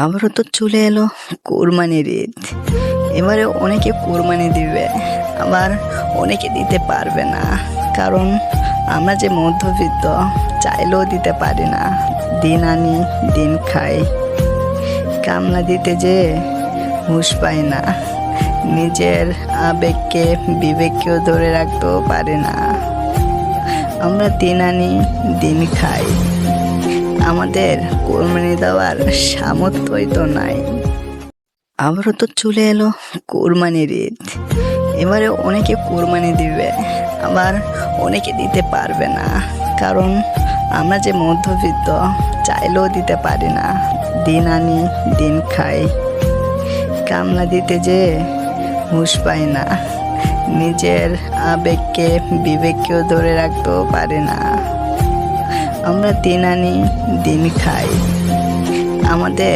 আবারও তো চলে এলো কোরবানির ঈদ। এবারে অনেকে কোরবানি দিবে, আবার অনেকে দিতে পারবে না, কারণ আমরা যে মধ্যবিত্ত, চাইলেও দিতে পারি না। দিন আনি দিন খাই, কামলা দিতে যে হুঁশ পাই না, নিজের আবেগকে বিবেককেও ধরে রাখতেও পারি না। আমরা দিন আনি দিন খাই, আমাদের কোরবানি দেওয়ার সামর্থ্যই তো নাই। আবারও তো চলে এলো কোরবানির ঈদ। এবারে অনেকে কোরবানি দিবে, আবার অনেকে দিতে পারবে না, কারণ আমরা যে মধ্যবিত্ত, চাইলেও দিতে পারি না। দিন আনি দিন খাই, কামলা দিতে যে হুঁশ পাই না, নিজের আবেগকে বিবেককেও ধরে রাখতেও পারি না। আমরা দিন আনি দিন খাই, আমাদের